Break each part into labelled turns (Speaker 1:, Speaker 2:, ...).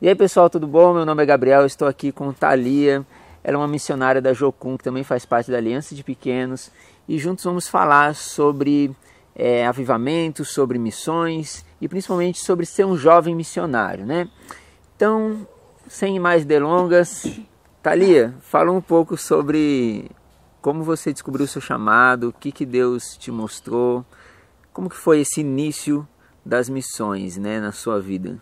Speaker 1: E aí pessoal, tudo bom? Meu nome é Gabriel, eu estou aqui com Thalia. Ela é uma missionária da Jocum, que também faz parte da Aliança de Pequenos. E juntos vamos falar sobre avivamento, sobre missões e principalmente sobre ser um jovem missionário, né? Então, sem mais delongas, Thalia, fala um pouco sobre como você descobriu o seu chamado, o que Deus te mostrou, como que foi esse início das missões, né, na sua vida.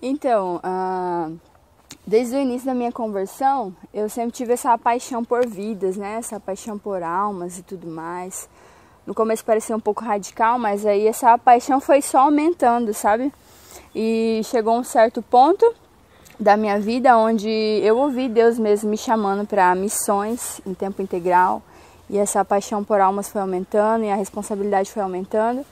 Speaker 2: Então, desde o início da minha conversão, eu sempre tive essa paixão por vidas, né? Essa paixão por almas e tudo mais. No começo parecia um pouco radical, mas aí essa paixão foi só aumentando, sabe? E chegou um certo ponto da minha vida onde eu ouvi Deus mesmo me chamando para missões em tempo integral. E essa paixão por almas foi aumentando e a responsabilidade foi aumentando.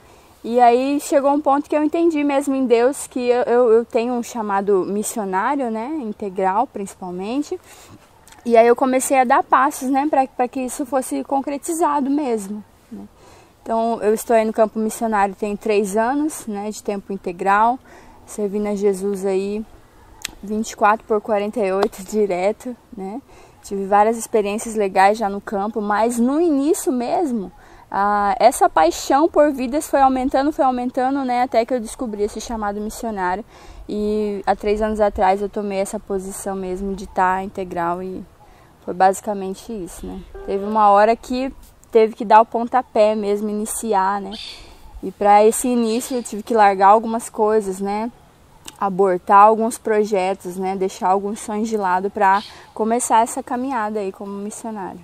Speaker 2: E aí chegou um ponto que eu entendi mesmo em Deus que eu tenho um chamado missionário, né, integral principalmente. E aí eu comecei a dar passos, né, para que isso fosse concretizado mesmo, né. Então eu estou aí no campo missionário tem 3 anos, né, de tempo integral, servindo a Jesus aí 24/48 direto, né. Tive várias experiências legais já no campo, mas no início mesmo, essa paixão por vidas foi aumentando, né, até que eu descobri esse chamado missionário. E há 3 anos atrás eu tomei essa posição mesmo de estar integral e foi basicamente isso, né. Teve uma hora que teve que dar o pontapé mesmo, iniciar, né. E para esse início eu tive que largar algumas coisas, né, abortar alguns projetos, né, deixar alguns sonhos de lado para começar essa caminhada aí como missionário.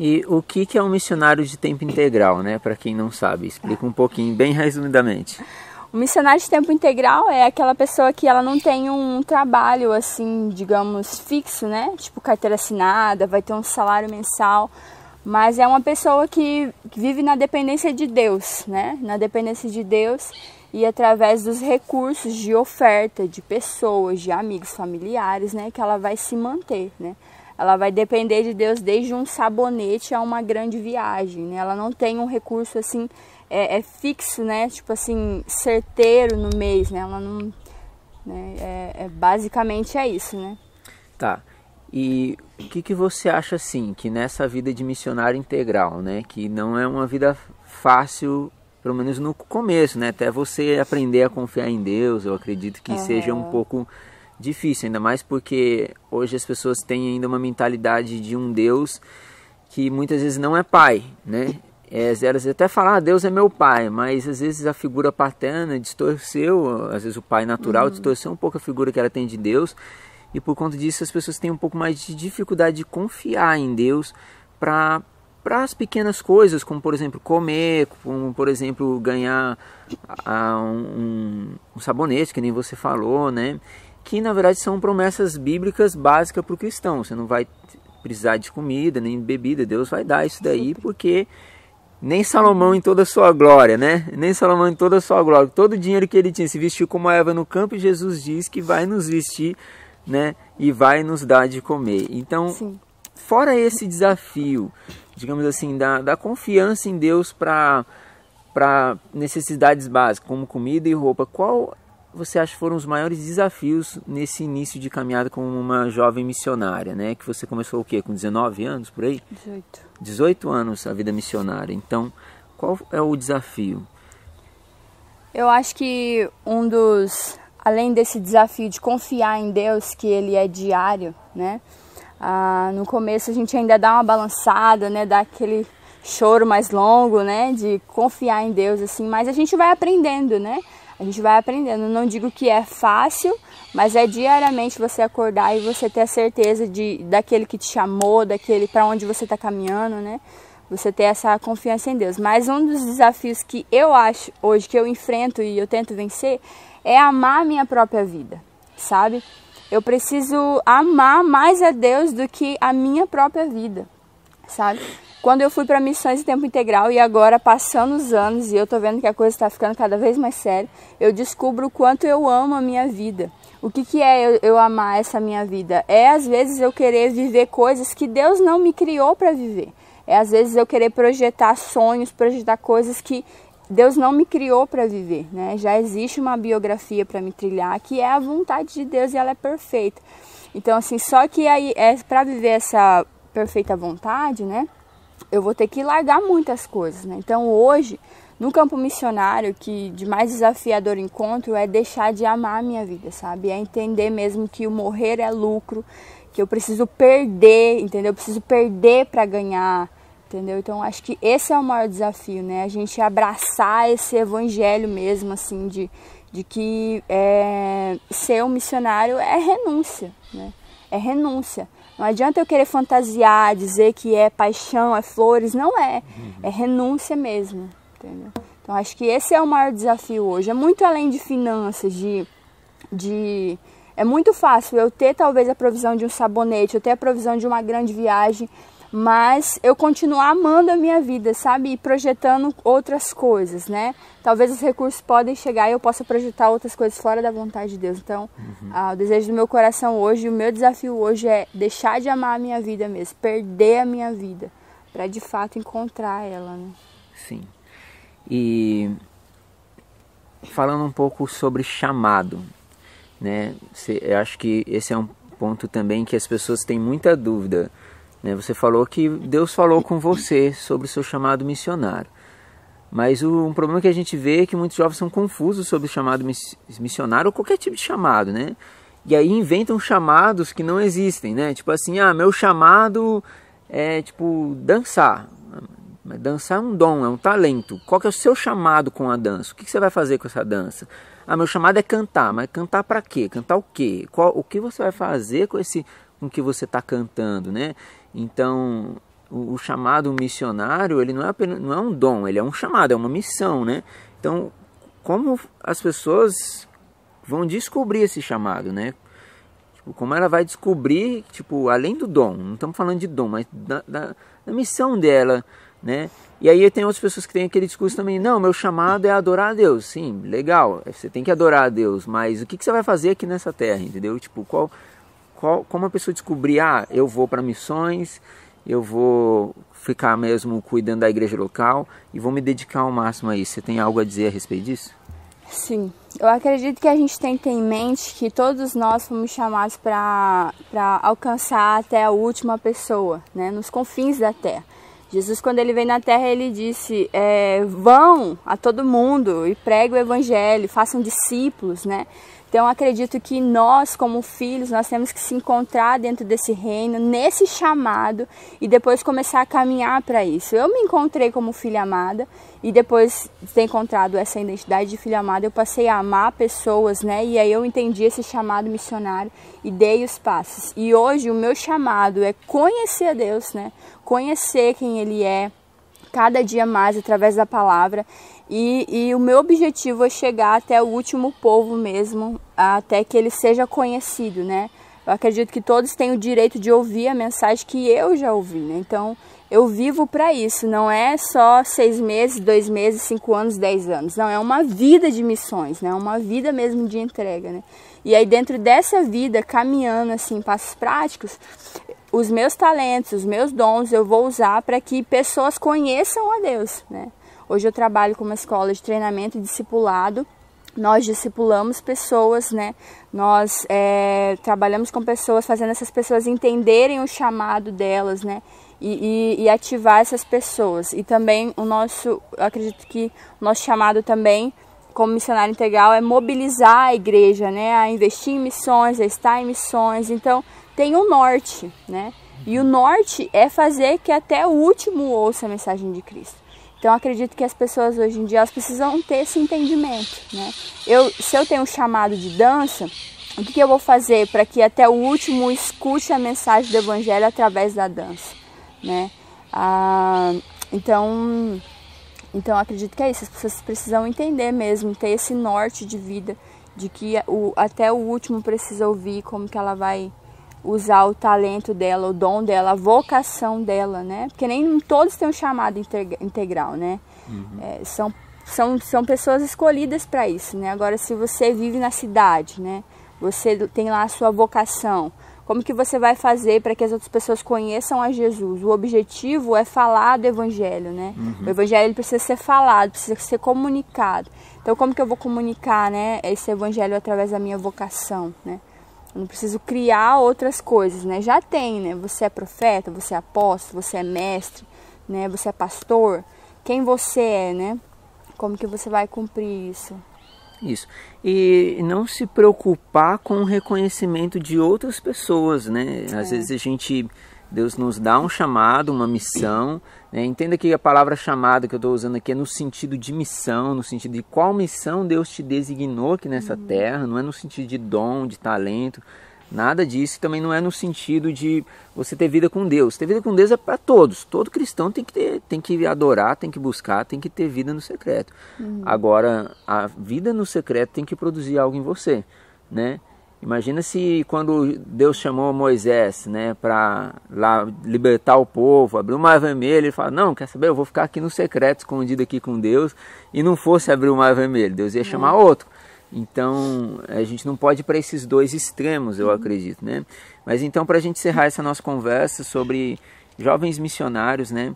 Speaker 1: E o que é um missionário de tempo integral, né? Para quem não sabe, explica um pouquinho, bem resumidamente.
Speaker 2: O missionário de tempo integral é aquela pessoa que ela não tem um trabalho assim, digamos, fixo, né? Tipo carteira assinada, vai ter um salário mensal, mas é uma pessoa que vive na dependência de Deus, né? Na dependência de Deus e através dos recursos de oferta de pessoas, de amigos, familiares, né? Que ela vai se manter, né? Ela vai depender de Deus desde um sabonete a uma grande viagem, né? Ela não tem um recurso assim, fixo, né? Tipo assim, certeiro no mês, né? Ela não, né? Basicamente é isso, né?
Speaker 1: Tá. E o que você acha assim, que nessa vida de missionário integral, né? Que não é uma vida fácil, pelo menos no começo, né? Até você aprender a confiar em Deus, eu acredito que seja um pouco difícil, ainda mais porque hoje as pessoas têm ainda uma mentalidade de um Deus que muitas vezes não é pai, né? Elas até falam, Deus é meu pai, mas às vezes a figura paterna distorceu, às vezes o pai natural distorceu um pouco a figura que ela tem de Deus, e por conta disso as pessoas têm um pouco mais de dificuldade de confiar em Deus para as pequenas coisas, como por exemplo comer, como por exemplo ganhar um sabonete, que nem você falou, né? Que na verdade são promessas bíblicas básicas para o cristão. Você não vai precisar de comida, nem bebida, Deus vai dar isso daí, porque nem Salomão em toda a sua glória, né? Nem Salomão em toda a sua glória, todo o dinheiro que ele tinha se vestiu como a Eva no campo, e Jesus diz que vai nos vestir, né? E vai nos dar de comer. Então, sim, fora esse desafio, digamos assim, da confiança em Deus para necessidades básicas, como comida e roupa, qual você acha que foram os maiores desafios nesse início de caminhada como uma jovem missionária, né? Que você começou o quê? Com 19 anos, por aí?
Speaker 2: 18.
Speaker 1: 18 anos a vida missionária. Então, qual é o desafio?
Speaker 2: Eu acho que além desse desafio de confiar em Deus, que ele é diário, né? No começo a gente ainda dá uma balançada, né? Dá aquele choro mais longo, né? De confiar em Deus, assim. Mas a gente vai aprendendo, né? A gente vai aprendendo. Não digo que é fácil, mas é diariamente você acordar e você ter a certeza daquele que te chamou, daquele para onde você está caminhando, né? Você ter essa confiança em Deus. Mas um dos desafios que eu acho hoje que eu enfrento e eu tento vencer é amar a minha própria vida, sabe? Eu preciso amar mais a Deus do que a minha própria vida, sabe? Quando eu fui para missões em tempo integral e agora passando os anos e eu tô vendo que a coisa está ficando cada vez mais séria, eu descubro o quanto eu amo a minha vida. O que é eu amar essa minha vida? É às vezes eu querer viver coisas que Deus não me criou para viver. É às vezes eu querer projetar sonhos, projetar coisas que Deus não me criou para viver, né? Já existe uma biografia para me trilhar, que é a vontade de Deus e ela é perfeita. Então, assim, só que aí, para viver essa perfeita vontade, né? Eu vou ter que largar muitas coisas, né? Então, hoje, no campo missionário, que de mais desafiador encontro é deixar de amar a minha vida, sabe? É entender mesmo que o morrer é lucro, que eu preciso perder, entendeu? Eu preciso perder para ganhar, entendeu? Então, acho que esse é o maior desafio, né? A gente abraçar esse evangelho mesmo, assim, de que ser um missionário é renúncia, né? É renúncia. Não adianta eu querer fantasiar, dizer que é paixão, é flores, não é. É renúncia mesmo, entendeu? Então, acho que esse é o maior desafio hoje. É muito além de finanças, é muito fácil eu ter talvez a provisão de um sabonete, eu ter a provisão de uma grande viagem, mas eu continuar amando a minha vida, sabe? E projetando outras coisas, né? Talvez os recursos podem chegar e eu possa projetar outras coisas fora da vontade de Deus. Então, o desejo do meu coração hoje, o meu desafio hoje é deixar de amar a minha vida mesmo, perder a minha vida, para de fato encontrar ela, né?
Speaker 1: Sim. E falando um pouco sobre chamado, né? Eu acho que esse é um ponto também que as pessoas têm muita dúvida. Você falou que Deus falou com você sobre o seu chamado missionário. Mas um problema que a gente vê é que muitos jovens são confusos sobre o chamado missionário ou qualquer tipo de chamado, né? E aí inventam chamados que não existem, né? Tipo assim, meu chamado é tipo dançar. Mas dançar é um dom, é um talento. Qual que é o seu chamado com a dança? O que você vai fazer com essa dança? Meu chamado é cantar, mas cantar para quê? Cantar o quê? O que você vai fazer com o que você está cantando, né? Então, o chamado missionário, ele não é um dom, ele é um chamado, é uma missão, né? Então, como as pessoas vão descobrir esse chamado, né? Como ela vai descobrir, além do dom, não estamos falando de dom, mas da missão dela, né? E aí tem outras pessoas que têm aquele discurso também, não, meu chamado é adorar a Deus. Sim, legal, você tem que adorar a Deus, mas o que você vai fazer aqui nessa terra, entendeu? Como a pessoa descobrir, eu vou para missões, eu vou ficar mesmo cuidando da igreja local e vou me dedicar ao máximo a isso. Você tem algo a dizer a respeito disso?
Speaker 2: Sim, eu acredito que a gente tem que ter em mente que todos nós fomos chamados para alcançar até a última pessoa, né, nos confins da terra. Jesus, quando ele veio na terra, ele disse, vão a todo mundo e preguem o evangelho, façam discípulos, né? Então, eu acredito que nós, como filhos, nós temos que se encontrar dentro desse reino, nesse chamado, e depois começar a caminhar para isso. Eu me encontrei como filha amada, e depois de ter encontrado essa identidade de filha amada, eu passei a amar pessoas, né? E aí eu entendi esse chamado missionário e dei os passos. E hoje o meu chamado é conhecer a Deus, né? Conhecer quem Ele é, cada dia mais através da palavra. E o meu objetivo é chegar até o último povo mesmo, até que ele seja conhecido, né? Eu acredito que todos têm o direito de ouvir a mensagem que eu já ouvi, né? Então, eu vivo para isso, não é só 6 meses, 2 meses, 5 anos, 10 anos. Não, é uma vida de missões, né? Uma vida mesmo de entrega, né? E aí, dentro dessa vida, caminhando assim, passos práticos, os meus talentos, os meus dons, eu vou usar para que pessoas conheçam a Deus, né? Hoje eu trabalho com uma escola de treinamento e discipulado. Nós discipulamos pessoas, né? Nós trabalhamos com pessoas, fazendo essas pessoas entenderem o chamado delas, né? E ativar essas pessoas. E também eu acredito que o nosso chamado também, como missionário integral, é mobilizar a igreja, né? A investir em missões, a estar em missões. Então, tem o norte, né? E o norte é fazer que até o último ouça a mensagem de Cristo. Então, eu acredito que as pessoas hoje em dia elas precisam ter esse entendimento, né? Se eu tenho um chamado de dança, o que eu vou fazer para que até o último escute a mensagem do evangelho através da dança, né? Então, eu acredito que é isso. As pessoas precisam entender mesmo, ter esse norte de vida, de que até o último precisa ouvir como que ela vai usar o talento dela, o dom dela, a vocação dela, né? Porque nem todos têm um chamado integral, né? São pessoas escolhidas para isso, né? Agora, se você vive na cidade, né? Você tem lá a sua vocação. Como que você vai fazer para que as outras pessoas conheçam a Jesus? O objetivo é falar do Evangelho, né? O Evangelho ele precisa ser falado, precisa ser comunicado. Então, como que eu vou comunicar, né, esse Evangelho através da minha vocação, né? Eu não preciso criar outras coisas, né? Já tem, né? Você é profeta, você é apóstolo, você é mestre, né? Você é pastor. Quem você é, né? Como que você vai cumprir isso?
Speaker 1: Isso. E não se preocupar com o reconhecimento de outras pessoas, né? Às vezes Deus nos dá um chamado, uma missão, né? Entenda que a palavra chamado que eu estou usando aqui é no sentido de missão, no sentido de qual missão Deus te designou aqui nessa terra, não é no sentido de dom, de talento, nada disso. Também não é no sentido de você ter vida com Deus. Ter vida com Deus é para todos. Todo cristão tem que adorar, tem que buscar, tem que ter vida no secreto. Agora, a vida no secreto tem que produzir algo em você, né? Imagina se quando Deus chamou Moisés, né, para lá libertar o povo, abrir o mar vermelho, ele fala, não, quer saber, eu vou ficar aqui no secreto, escondido aqui com Deus, e não fosse abrir o mar vermelho, Deus ia chamar outro. Então, a gente não pode ir para esses dois extremos, eu acredito, né? Mas então, para a gente encerrar essa nossa conversa sobre jovens missionários, né?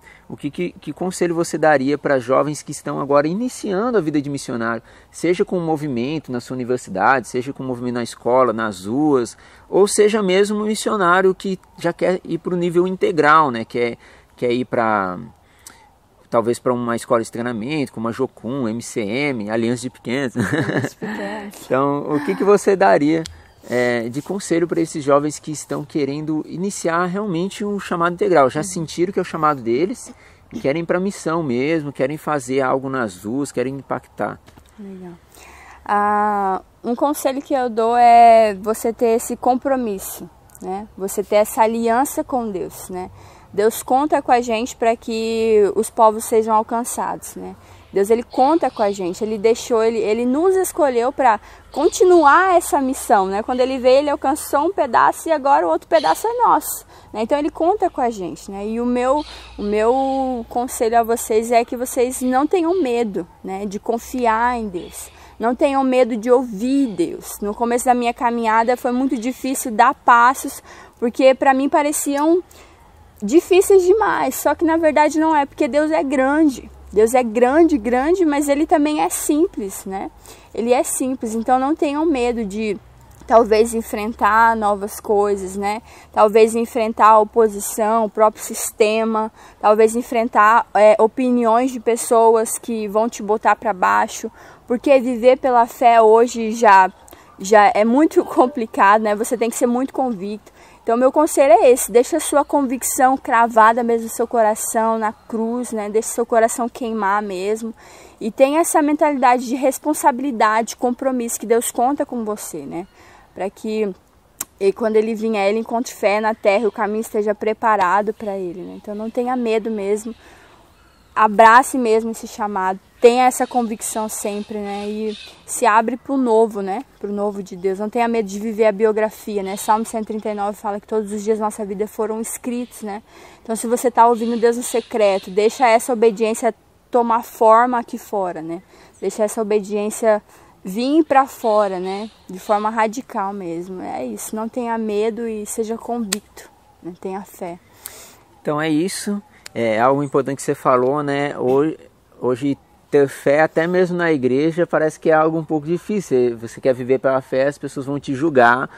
Speaker 1: Que conselho você daria para jovens que estão agora iniciando a vida de missionário, seja com um movimento na sua universidade, seja com um movimento na escola, nas ruas, ou seja mesmo um missionário que já quer ir para o nível integral, né? Quer ir para... talvez para uma escola de treinamento, como a Jocum, MCM, Aliança de Pequenos. Então, o que você daria de conselho para esses jovens que estão querendo iniciar realmente um chamado integral? Já sentiram que é o chamado deles, querem ir para a missão mesmo, querem fazer algo nas ruas, querem impactar.
Speaker 2: Legal. Um conselho que eu dou é você ter esse compromisso, né? Você ter essa aliança com Deus, né? Deus conta com a gente para que os povos sejam alcançados, né? Deus, ele conta com a gente, ele nos escolheu para continuar essa missão, né? Quando ele veio, ele alcançou um pedaço e agora o outro pedaço é nosso, né? Então ele conta com a gente, né? E o meu conselho a vocês é que vocês não tenham medo, né, de confiar em Deus. Não tenham medo de ouvir Deus. No começo da minha caminhada foi muito difícil dar passos, porque para mim pareciam difíceis demais, só que na verdade não é, porque Deus é grande. Deus é grande, mas ele também é simples, né? Ele é simples, então não tenham medo de talvez enfrentar novas coisas, né? Talvez enfrentar a oposição, o próprio sistema, talvez enfrentar opiniões de pessoas que vão te botar para baixo, porque viver pela fé hoje já é muito complicado, né? Você tem que ser muito convicto. Então, meu conselho é esse, deixa a sua convicção cravada mesmo no seu coração, na cruz, né? Deixa o seu coração queimar mesmo. E tenha essa mentalidade de responsabilidade, compromisso, que Deus conta com você, né? Para que quando ele vier, ele encontre fé na terra e o caminho esteja preparado para ele, né? Então, não tenha medo mesmo, abrace mesmo esse chamado, tenha essa convicção sempre, né? E se abre para o novo, né? Para o novo de Deus. Não tenha medo de viver a biografia, né? Salmo 139 fala que todos os dias da nossa vida foram escritos, né? Então, se você está ouvindo Deus no secreto, deixa essa obediência tomar forma aqui fora, né? Deixa essa obediência vir para fora, né? De forma radical mesmo. É isso. Não tenha medo e seja convicto, né? Tenha fé.
Speaker 1: Então é isso. É algo importante que você falou, né? Hoje ter fé, até mesmo na igreja, parece que é algo um pouco difícil. Você quer viver pela fé, as pessoas vão te julgar.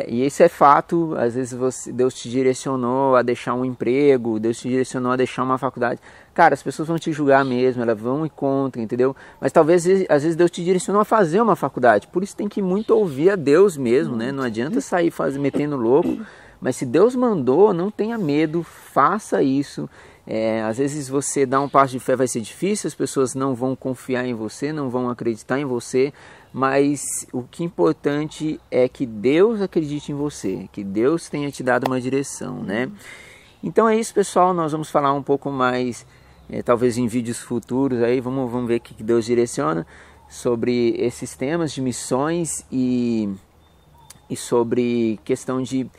Speaker 1: E isso é fato. Às vezes Deus te direcionou a deixar um emprego, Deus te direcionou a deixar uma faculdade. Cara, as pessoas vão te julgar mesmo, elas vão ir contra, entendeu? Mas talvez, às vezes, Deus te direcionou a fazer uma faculdade. Por isso tem que muito ouvir a Deus mesmo, né? Não adianta sair metendo louco. Mas se Deus mandou, não tenha medo, faça isso. Às vezes você dar um passo de fé vai ser difícil, as pessoas não vão confiar em você, não vão acreditar em você, mas o que é importante é que Deus acredite em você, que Deus tenha te dado uma direção, né? Então é isso, pessoal, nós vamos falar um pouco mais, talvez em vídeos futuros, aí vamos ver o que Deus direciona sobre esses temas de missões e sobre questão de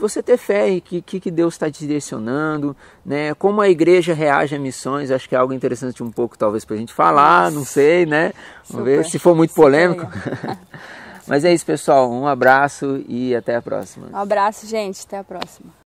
Speaker 1: você ter fé e que Deus está te direcionando, né? Como a igreja reage a missões, acho que é algo interessante um pouco talvez para a gente falar, não sei, né? Vamos ver se for muito polêmico. Mas é isso, pessoal. Um abraço e até a próxima.
Speaker 2: Um abraço, gente. Até a próxima.